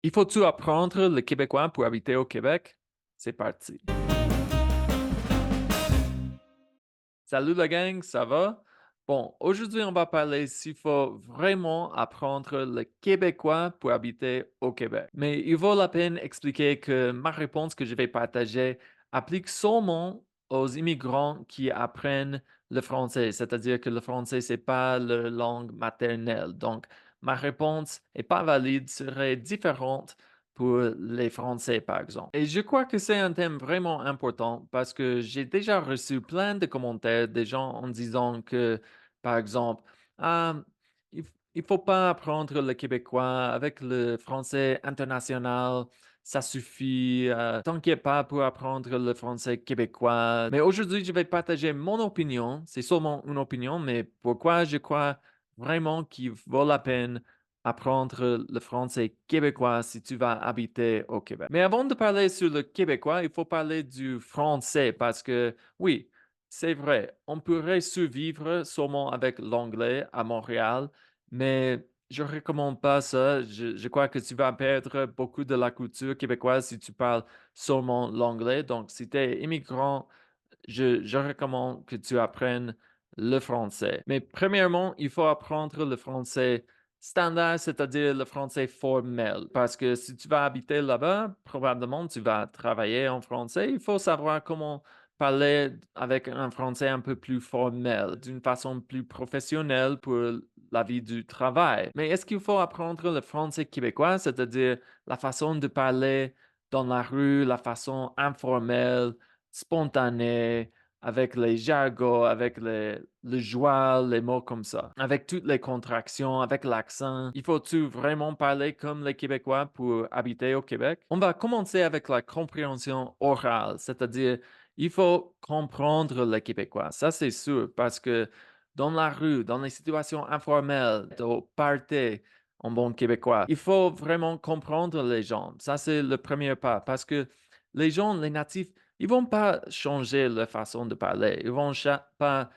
Il faut-tu apprendre le québécois pour habiter au Québec? C'est parti. Salut la gang, ça va? Bon, aujourd'hui, on va parler s'il faut vraiment apprendre le québécois pour habiter au Québec. Mais il vaut la peine expliquer que ma réponse que je vais partager applique seulement aux immigrants qui apprennent le français, c'est-à-dire que le français, c'est pas leur langue maternelle. Donc, ma réponse est pas valide, serait différente pour les Français, par exemple. Et je crois que c'est un thème vraiment important parce que j'ai déjà reçu plein de commentaires des gens en disant que, par exemple, ah, il faut pas apprendre le québécois avec le français international, ça suffit. T'inquiète pas pour apprendre le français québécois. Mais aujourd'hui, je vais partager mon opinion. C'est seulement une opinion, mais pourquoi je crois vraiment qu'il vaut la peine apprendre le français québécois si tu vas habiter au Québec. Mais avant de parler sur le québécois, il faut parler du français parce que oui, c'est vrai, on pourrait survivre seulement avec l'anglais à Montréal, mais je ne recommande pas ça. Je crois que tu vas perdre beaucoup de la culture québécoise si tu parles seulement l'anglais. Donc, si tu es immigrant, je recommande que tu apprennes le français. Mais premièrement, il faut apprendre le français standard, c'est-à-dire le français formel. Parce que si tu vas habiter là-bas, probablement tu vas travailler en français. Il faut savoir comment parler avec un français un peu plus formel, d'une façon plus professionnelle pour la vie du travail. Mais est-ce qu'il faut apprendre le français québécois, c'est-à-dire la façon de parler dans la rue, la façon informelle, spontanée, avec les jargons, avec le joie, les mots comme ça, avec toutes les contractions, avec l'accent. Il faut-tu vraiment parler comme les Québécois pour habiter au Québec? On va commencer avec la compréhension orale, c'est-à-dire il faut comprendre le Québécois. Ça, c'est sûr, parce que dans la rue, dans les situations informelles, au party, en bon québécois, il faut vraiment comprendre les gens. Ça, c'est le premier pas, parce que les gens, les natifs, ils vont pas changer leur façon de parler. Ils vont pas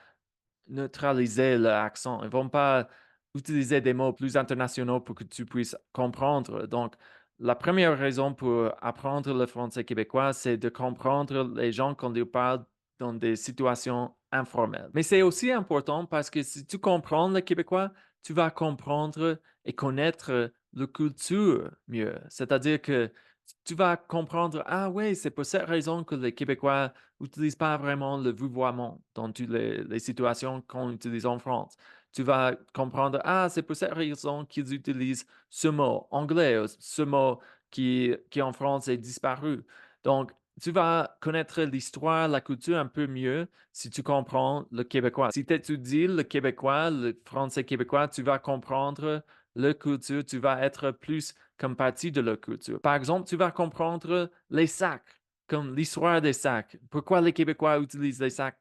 neutraliser leur accent. Ils vont pas utiliser des mots plus internationaux pour que tu puisses comprendre. Donc, la première raison pour apprendre le français québécois, c'est de comprendre les gens quand ils parlent dans des situations informelles. Mais c'est aussi important parce que si tu comprends le québécois, tu vas comprendre et connaître la culture mieux. C'est-à-dire que tu vas comprendre, ah oui, c'est pour cette raison que les Québécois n'utilisent pas vraiment le vouvoiement dans toutes les situations qu'on utilise en France. Tu vas comprendre, ah, c'est pour cette raison qu'ils utilisent ce mot anglais, ce mot qui en France est disparu. Donc, tu vas connaître l'histoire, la culture un peu mieux si tu comprends le québécois. Si tu étudies le québécois, le français québécois, tu vas comprendre la culture, tu vas être plus comme partie de la culture. Par exemple, tu vas comprendre les sacs, comme l'histoire des sacs. Pourquoi les Québécois utilisent les sacs?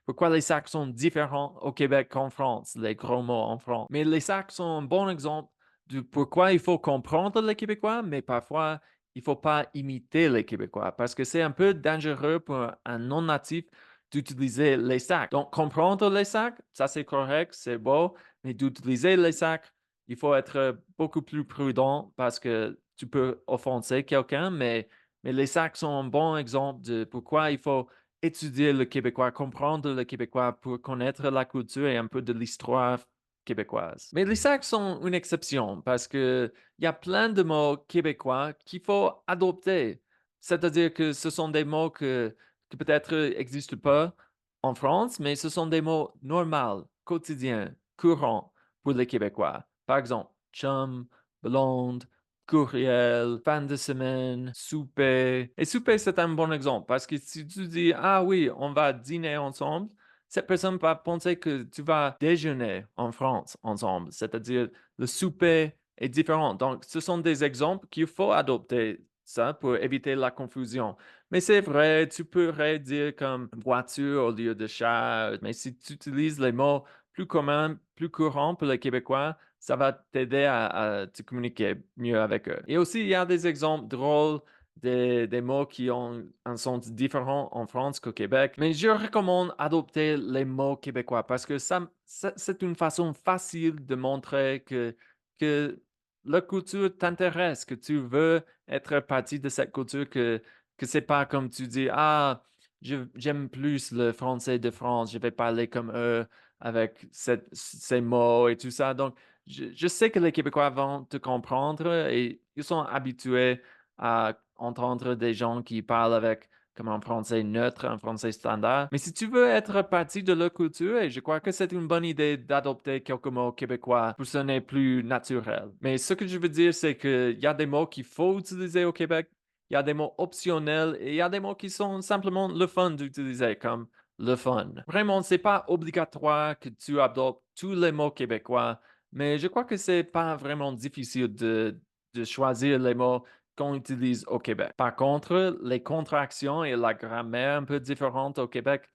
Pourquoi les sacs sont différents au Québec qu'en France, les gros mots en France. Mais les sacs sont un bon exemple de pourquoi il faut comprendre les Québécois, mais parfois, il ne faut pas imiter les Québécois parce que c'est un peu dangereux pour un non-natif d'utiliser les sacs. Donc, comprendre les sacs, ça c'est correct, c'est beau, mais d'utiliser les sacs, il faut être beaucoup plus prudent parce que tu peux offenser quelqu'un, mais les sacs sont un bon exemple de pourquoi il faut étudier le québécois, comprendre le québécois pour connaître la culture et un peu de l'histoire québécoise. Mais les sacs sont une exception parce que il y a plein de mots québécois qu'il faut adopter. C'est-à-dire que ce sont des mots que peut-être n'existent pas en France, mais ce sont des mots normaux, quotidiens, courants pour les Québécois. Par exemple, chum, blonde, courriel, fin de semaine, souper. Et souper, c'est un bon exemple parce que si tu dis, ah oui, on va dîner ensemble, cette personne va penser que tu vas déjeuner en France ensemble. C'est-à-dire, le souper est différent. Donc, ce sont des exemples qu'il faut adopter ça pour éviter la confusion. Mais c'est vrai, tu pourrais dire comme voiture au lieu de chat, mais si tu utilises les mots plus communs, plus courants pour les Québécois, ça va t'aider à te communiquer mieux avec eux. Et aussi, il y a des exemples drôles des mots qui ont un sens différent en France qu'au Québec. Mais je recommande adopter les mots québécois parce que c'est une façon facile de montrer que la culture t'intéresse, que tu veux être partie de cette culture, que c'est pas comme tu dis: «Ah, j'aime plus le français de France, je vais parler comme eux avec ces mots et tout ça». Donc je sais que les Québécois vont te comprendre et ils sont habitués à entendre des gens qui parlent avec comme un français neutre, un français standard. Mais si tu veux être partie de leur culture, et je crois que c'est une bonne idée d'adopter quelques mots québécois pour sonner plus naturel. Mais ce que je veux dire, c'est qu'il y a des mots qu'il faut utiliser au Québec, il y a des mots optionnels et il y a des mots qui sont simplement le fun d'utiliser, comme le fun. Vraiment, c'est pas obligatoire que tu adoptes tous les mots québécois, mais je crois que c'est pas vraiment difficile de choisir les mots qu'on utilise au Québec. Par contre, les contractions et la grammaire un peu différentes au Québec,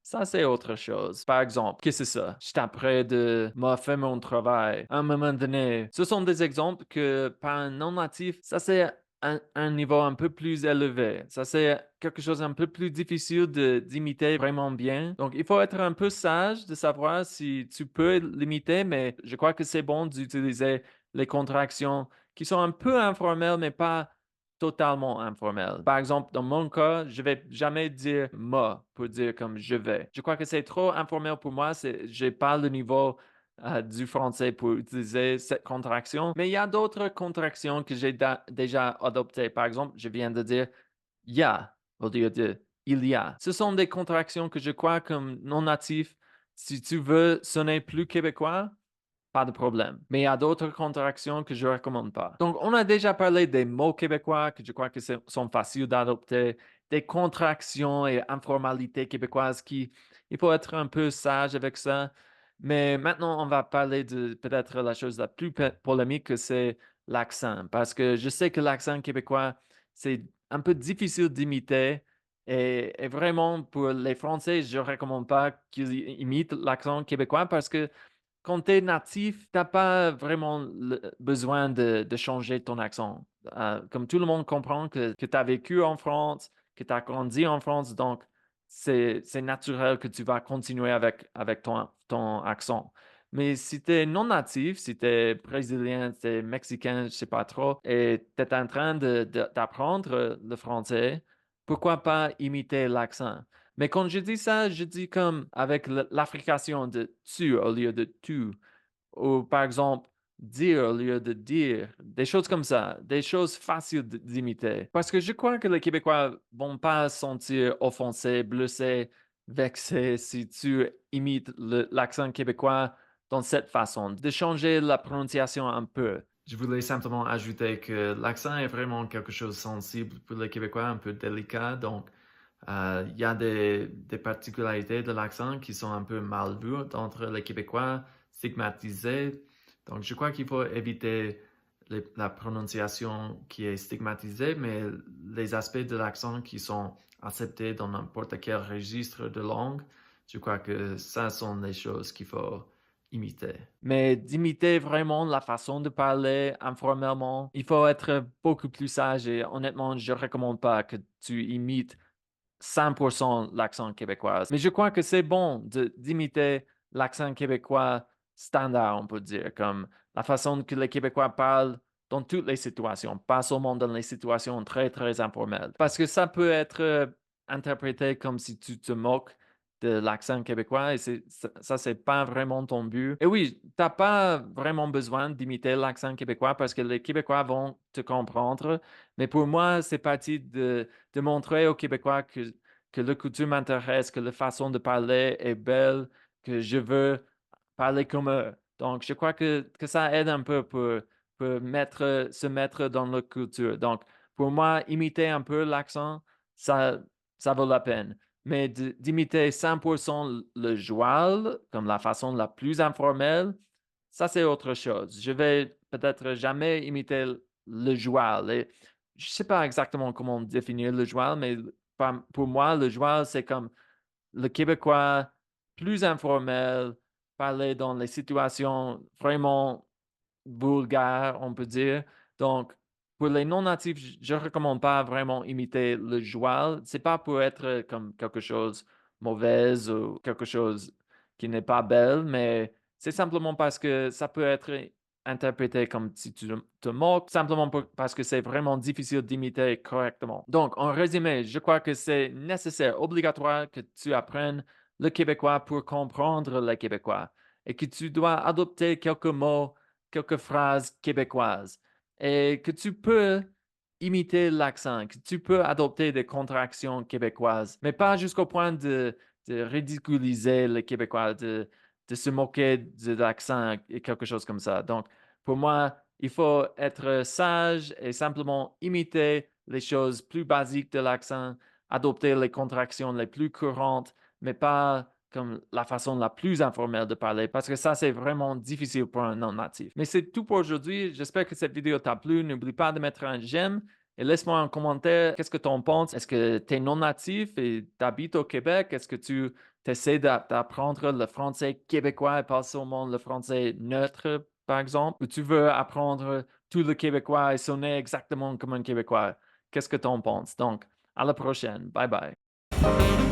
ça, c'est autre chose. Par exemple, qu'est-ce que c'est ça? Je t'apprends de m'a fait mon travail à un moment donné. Ce sont des exemples que, par un non-natif, ça, c'est un niveau un peu plus élevé. Ça, c'est quelque chose un peu plus difficile d'imiter vraiment bien. Donc, il faut être un peu sage de savoir si tu peux l'imiter, mais je crois que c'est bon d'utiliser les contractions qui sont un peu informelles, mais pas totalement informel. Par exemple, dans mon cas, je vais jamais dire «moi» pour dire comme «je vais». Je crois que c'est trop informel pour moi, j'ai pas le niveau, du français pour utiliser cette contraction. Mais il y a d'autres contractions que j'ai déjà adoptées. Par exemple, je viens de dire «il y a» au lieu de «il y a». Ce sont des contractions que je crois comme non natif, si tu veux sonner plus québécois, pas de problème. Mais il y a d'autres contractions que je ne recommande pas. Donc, on a déjà parlé des mots québécois que je crois que sont faciles d'adopter, des contractions et informalités québécoises qui, il faut être un peu sage avec ça. Mais maintenant, on va parler de peut-être la chose la plus polémique, que c'est l'accent. Parce que je sais que l'accent québécois, c'est un peu difficile d'imiter. Et vraiment, pour les Français, je ne recommande pas qu'ils imitent l'accent québécois parce que quand tu es natif, tu as pas vraiment besoin de changer ton accent. Comme tout le monde comprend que tu as vécu en France, que tu as grandi en France, donc c'est naturel que tu vas continuer avec ton accent. Mais si tu es non natif, si tu es brésilien, tu es mexicain, je sais pas trop, et tu es en train d'apprendre le français, pourquoi pas imiter l'accent? Mais quand je dis ça, je dis comme avec l'affrication de «tu» au lieu de «tu», ou par exemple, dire au lieu de dire, des choses comme ça, des choses faciles d'imiter. Parce que je crois que les Québécois vont pas se sentir offensés, blessés, vexés si tu imites l'accent québécois dans cette façon, de changer la prononciation un peu. Je voulais simplement ajouter que l'accent est vraiment quelque chose de sensible pour les Québécois, un peu délicat, donc il y a des particularités de l'accent qui sont un peu mal vues entre les Québécois, stigmatisés. Donc, je crois qu'il faut éviter la prononciation qui est stigmatisée, mais les aspects de l'accent qui sont acceptés dans n'importe quel registre de langue, je crois que ça sont les choses qu'il faut imiter. Mais d'imiter vraiment la façon de parler informellement, il faut être beaucoup plus sage et honnêtement, je ne recommande pas que tu imites 100% l'accent québécois. Mais je crois que c'est bon d'imiter l'accent québécois standard, on peut dire, comme la façon que les Québécois parlent dans toutes les situations, pas seulement dans les situations très, très informelles. Parce que ça peut être interprété comme si tu te moques de l'accent québécois et ça, c'est pas vraiment ton but. Et oui, t'as pas vraiment besoin d'imiter l'accent québécois parce que les Québécois vont te comprendre. Mais pour moi, c'est parti de montrer aux Québécois que la coutume m'intéresse, que la façon de parler est belle, que je veux parler comme eux. Donc, je crois que ça aide un peu pour se mettre dans la culture. Donc, pour moi, imiter un peu l'accent, ça, ça vaut la peine. Mais d'imiter 100% le joual, comme la façon la plus informelle, ça, c'est autre chose. Je vais peut-être jamais imiter le joual. Et je sais pas exactement comment définir le joual, mais pour moi, le joual, c'est comme le Québécois plus informel, parler dans les situations vraiment vulgaires, on peut dire. Donc, pour les non-natifs, je ne recommande pas vraiment imiter le joual. C'est pas pour être comme quelque chose mauvais ou quelque chose qui n'est pas belle, mais c'est simplement parce que ça peut être interpréter comme si tu te moques, simplement parce que c'est vraiment difficile d'imiter correctement. Donc, en résumé, je crois que c'est nécessaire, obligatoire que tu apprennes le québécois pour comprendre le québécois et que tu dois adopter quelques mots, quelques phrases québécoises et que tu peux imiter l'accent, que tu peux adopter des contractions québécoises, mais pas jusqu'au point de ridiculiser le québécois, de se moquer de l'accent et quelque chose comme ça. Donc, pour moi, il faut être sage et simplement imiter les choses plus basiques de l'accent, adopter les contractions les plus courantes, mais pas comme la façon la plus informelle de parler, parce que ça, c'est vraiment difficile pour un non-natif. Mais c'est tout pour aujourd'hui. J'espère que cette vidéo t'a plu. N'oublie pas de mettre un j'aime et laisse-moi un commentaire. Qu'est-ce que tu en penses? Est-ce que tu es non-natif et tu habites au Québec? Est-ce que tu essaies d'apprendre le français québécois et pas seulement le français neutre, par exemple? Ou tu veux apprendre tout le québécois et sonner exactement comme un Québécois? Qu'est-ce que tu en penses? Donc, à la prochaine. Bye bye.